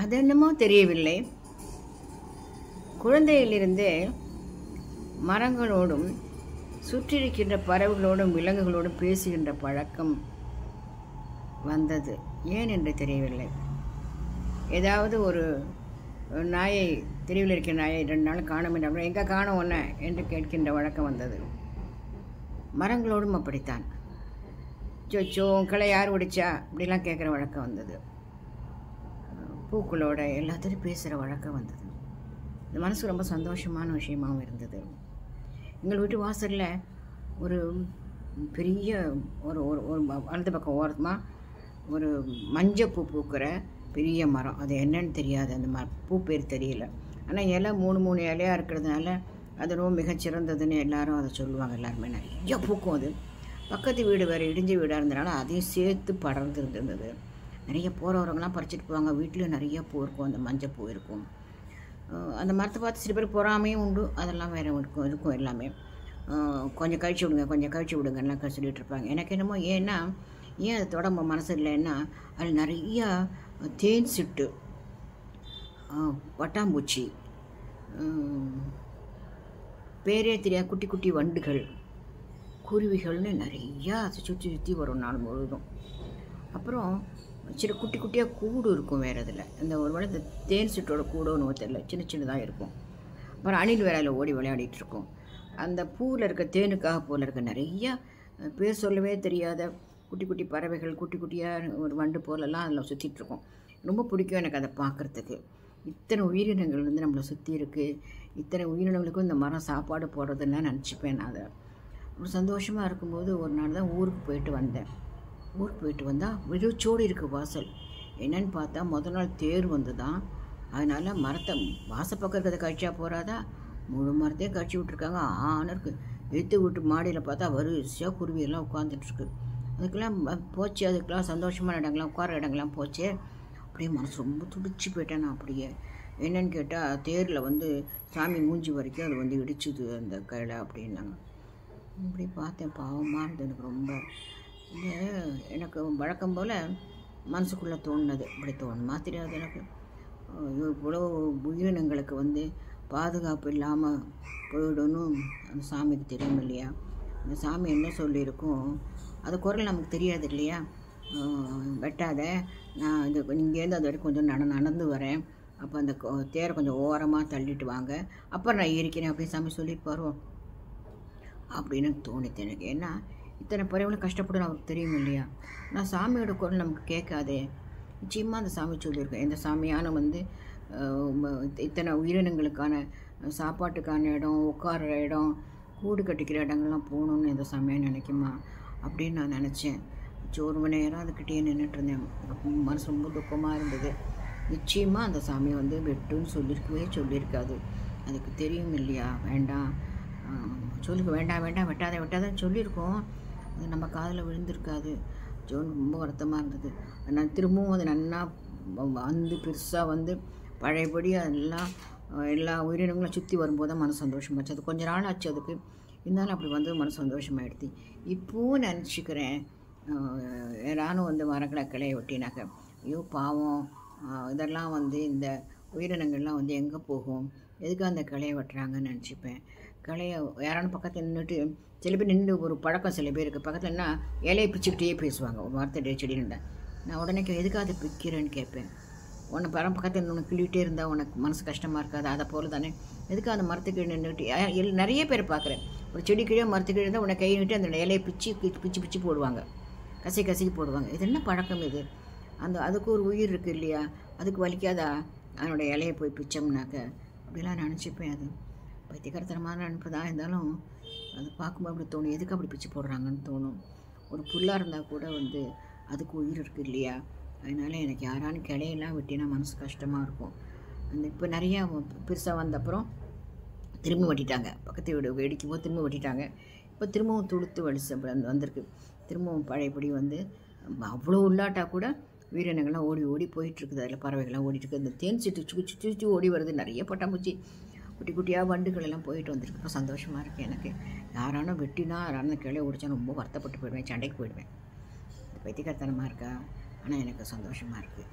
அதென்னமோ தெரியவில்லை. குழந்தையிலிருந்தே மரங்களோடும் சுற்றியிருக்கின்ற பறவைகளோடும் விலங்குகளோடும் பேசுகின்ற பழக்கம் வந்தது. ஏன் என்று தெரியவில்லை. ஏதாவது ஒரு நாயை, தெருவில் இருக்கிற நாயை 2 நாள் காணும் என்றால் எங்கே காணும் ஒன்று என்று கேட்கின்ற வழக்கம் வந்தது. மரங்களோடும் அப்படித்தான். சொச்சோ கிளை யார் ஒடிச்சா அப்படிலாம் கேட்குற வழக்கம் வந்தது. பூக்களோட எல்லாத்தையும் பேசுகிற வழக்கம் வந்தது. இந்த மனசு ரொம்ப சந்தோஷமான விஷயமாகவும் இருந்தது. எங்கள் வீட்டு வாசலில் ஒரு பெரிய ஒரு ஒரு வலது பக்கம் ஓரமாக ஒரு மஞ்சள் பூ பூக்கிற பெரிய மரம். அது என்னன்னு தெரியாது, அந்த பூ பேர் தெரியல. ஆனால் இலை 3 இலையாக இருக்கிறதுனால அது ரொம்ப மிகச்சிறந்ததுன்னு எல்லாரும் அதை சொல்லுவாங்க. எல்லாருமே நிறைய பூக்கும். அது பக்கத்து வீடு வேறு இடிஞ்ச வீடாக இருந்தனால அதையும் சேர்த்து படர்ந்து இருந்தது. நிறைய போகிறவங்களாம் பறிச்சிட்டு போவாங்க. வீட்டில் நிறைய பூ இருக்கும், அந்த மஞ்சள் பூ இருக்கும். அந்த மரத்தை பார்த்து சில பேர் பொறாமையும் உண்டு. அதெல்லாம் வேறு இருக்கும் எல்லாமே. கொஞ்சம் கழிச்சு விடுங்க, கொஞ்சம் கழிச்சு விடுங்கலாம் சொல்லிகிட்டு இருப்பாங்க. எனக்கு என்னமோ ஏன் அதை தொட மனசு இல்லைன்னா அதில் நிறையா தேன் சிட்டு, பட்டாம்பூச்சி, பேரே தெரியாத குட்டி குட்டி வண்டுகள், குருவிகள்னு நிறையா அதை சுற்றி வரும் நாள் முழுவதும். அப்புறம் சில குட்டி குட்டியாக கூடு இருக்கும் வேறு இதில். இந்த ஒரு வேளை இந்த தேன் சிட்டோட கூடோன்னு தெரியல, சின்னதாக இருக்கும். அப்புறம் அணில் வேலையில் ஓடி விளையாடிட்டு இருக்கும். அந்த பூவில் இருக்க தேனுக்காக போல் இருக்க நிறையா பேர் சொல்லவே தெரியாத குட்டி குட்டி பறவைகள், குட்டி குட்டியாக ஒரு வண்டு போலெல்லாம் அதில் சுற்றிட்டுருக்கோம். ரொம்ப பிடிக்கும் எனக்கு அதை பார்க்குறதுக்கு. இத்தனை உயிரினங்கள் வந்து நம்மளை சுற்றி இருக்குது. இத்தனை உயிரினங்களுக்கும் இந்த மரம் சாப்பாடு போடுறதுன்னா நினச்சிப்பேன் நான். அதை ரொம்ப சந்தோஷமாக இருக்கும்போது ஒரு நாள் தான் ஊருக்கு போயிட்டு வந்தேன். ஊருக்கு போயிட்டு வந்தால் விழுச்சோடு இருக்குது வாசல். என்னன்னு பார்த்தா முதல் நாள் தேர் வந்து தான். அதனால் மரத்தை வாசப்பக்கம் இருக்கிறத கழிச்சா போகாதா, முழு மரத்தையும் கழிச்சு விட்ருக்காங்க. ஆனருக்கு எடுத்து விட்டு மாடியில் பார்த்தா வரிசையாக குருவியெல்லாம் உட்காந்துட்ருக்கு. அதுக்கெல்லாம் போச்சு. அதுக்கெல்லாம் சந்தோஷமான இடங்கள்லாம் உட்கார இடங்கள்லாம் போச்சு. அப்படியே மனசு ரொம்ப துடிச்சு போயிட்டேன் நான். அப்படியே என்னன்னு கேட்டால் தேரில் வந்து சாமி மூஞ்சி வரைக்கும் அது வந்து இடிச்சுது அந்த கையில் அப்படின்னாங்க. இப்படி பார்த்தேன், பாவமாக இருந்தது எனக்கு ரொம்ப. எனக்கு வழக்கம் போல் மனசுக்குள்ளே தோணுனது. இப்படி தோணுமா தெரியாது எனக்கு. இவ்வளோ உயிரினங்களுக்கு வந்து பாதுகாப்பு இல்லாமல் போயிடணும் அந்த சாமிக்கு தெரியும் இல்லையா. அந்த சாமி என்ன சொல்லியிருக்கும் அது குரல் நமக்கு தெரியாது இல்லையா. வெட்டாத, நான் இது இங்கேருந்து அது வரைக்கும் கொஞ்சம் நடந்து வரேன், அப்போ அந்த தேரை கொஞ்சம் ஓரமாக தள்ளிட்டு வாங்க, அப்புறம் நான் இருக்கிறேன் அப்படின்னு சாமி சொல்லிட்டு வருவோம் அப்படின்னு தோணித்து எனக்கு. ஏன்னா இத்தனை பறவைகளும் கஷ்டப்படும் அவருக்கு தெரியும் இல்லையா. நான் சாமியோட குரல் நமக்கு கேட்காதே. நிச்சயமாக அந்த சாமி சொல்லியிருக்கேன். இந்த சாமியான வந்து இத்தனை உயிரினங்களுக்கான சாப்பாட்டுக்கான இடம், உட்கார இடம், கூடு கட்டிக்கிற இடங்கள்லாம் போகணுன்னு இந்த சாமியாக நினைக்குமா அப்படின்னு நான் நினச்சேன். 1 மணி நேரம் அதுக்கிட்டே நின்றுட்டு இருந்தேன். மனசு ரொம்ப துக்கமாக இருந்தது. நிச்சயமாக அந்த சாமியை வந்து வெட்டுன்னு சொல்லியிருக்காது. அதுக்கு தெரியும் இல்லையா. வேண்டாம் வேண்டாம் வெட்டாதன்னு சொல்லியிருக்கோம். அது நம்ம காதில் விழுந்திருக்காது. ரொம்ப வருத்தமாக இருந்தது. நான் திரும்பவும் அது நன்னா வந்து பெருசாக வந்து பழையபடி அதெல்லாம் எல்லா உயிரினங்களும் சுற்றி வரும்போது தான் மனசு சந்தோஷமாச்சு. அது கொஞ்சம் நாள் ஆச்சு அதுக்கு. இருந்தாலும் அப்படி வந்து மனசு சந்தோஷமாகிடுது. இப்போவும் நினச்சிக்கிறேன், யாரும் வந்து மரங்களை கிளைய வெட்டினாக்க ஐயோ பாவம், இதெல்லாம் வந்து இந்த உயிரினங்கள்லாம் வந்து எங்கே போகும், எதுக்கு அந்த கிளையை வெட்டுறாங்கன்னு நினச்சிப்பேன். கிளையை யாரான பக்கத்தில் நின்றுட்டு, சில பேர் நின்று ஒரு பழக்கம் சில பேருக்கு பக்கத்துலன்னா இலையை பிச்சுக்கிட்டே பேசுவாங்க. ஒரு மரத்தை செடி நின்றேன் நான் உடனே எதுக்காக அதை பிக்கிறேன்னு கேட்பேன். உன்னை பக்கத்தில் ஒன்று கிள்ளிகிட்டே இருந்தால் உனக்கு மனசு கஷ்டமாக இருக்காது, அதை போல் தானே. எதுக்கு அந்த மரத்துக்கு நின்றுட்டு நிறைய பேர் பார்க்குறேன். ஒரு செடி கீழே மரத்துக்கு இருந்தால் உன்னை கையை விட்டு அந்த இலையை பிச்சு போடுவாங்க, கசக்கி போடுவாங்க. இது என்ன பழக்கம் இது? அதுக்கு ஒரு உயிர் இருக்குது இல்லையா, அதுக்கு வலிக்காதா அதனோட இலையை போய் பிச்சோம்னாக்க அப்படிலாம் நினச்சிப்பேன். அது பைத்தியக்காரத்தனமான நினைப்பு தான். இருந்தாலும் அது பார்க்கும்போது அப்படி தோணும், எதுக்கு அப்படி பிச்சு போடுறாங்கன்னு தோணும். ஒரு புல்லாக இருந்தால் கூட வந்து அதுக்கு உயிர் இருக்குது இல்லையா. அதனால் எனக்கு யாரானு கிளையெல்லாம் வெட்டினா மனசு கஷ்டமாக இருக்கும். இப்போ நிறையா பெருசாக வந்தப்புறம் திரும்ப வெட்டிட்டாங்க. பக்கத்து வீடு வெடிக்கும் போது திரும்ப வெட்டிட்டாங்க. இப்போ திரும்பவும் துளுத்து வலிசு வந்திருக்கு. திரும்பவும் பழையபடி வந்து அவ்வளோ உள்ளாட்டா கூட உயிரினங்கள்லாம் ஓடி போயிட்டுருக்குது. அதில் பறவைகள்லாம் ஓடிட்டுருக்கு. இந்த தேன் சிட்டு சுற்றி ஓடி வருது. நிறைய பட்டாம்பூச்சி, குட்டி குட்டியாக வண்டுகள் எல்லாம் போயிட்டு வந்துருக்கு. இப்போ சந்தோஷமாக இருக்குது எனக்கு. யாரானோ வெட்டினா யாரான கிளைய ஓடிச்சா ரொம்ப வருத்தப்பட்டு போயிடுவேன், சண்டைக்கு போயிடுவேன். பைத்தியக்காரத்தனமாக இருக்கா, ஆனால் எனக்கு சந்தோஷமாக இருக்குது.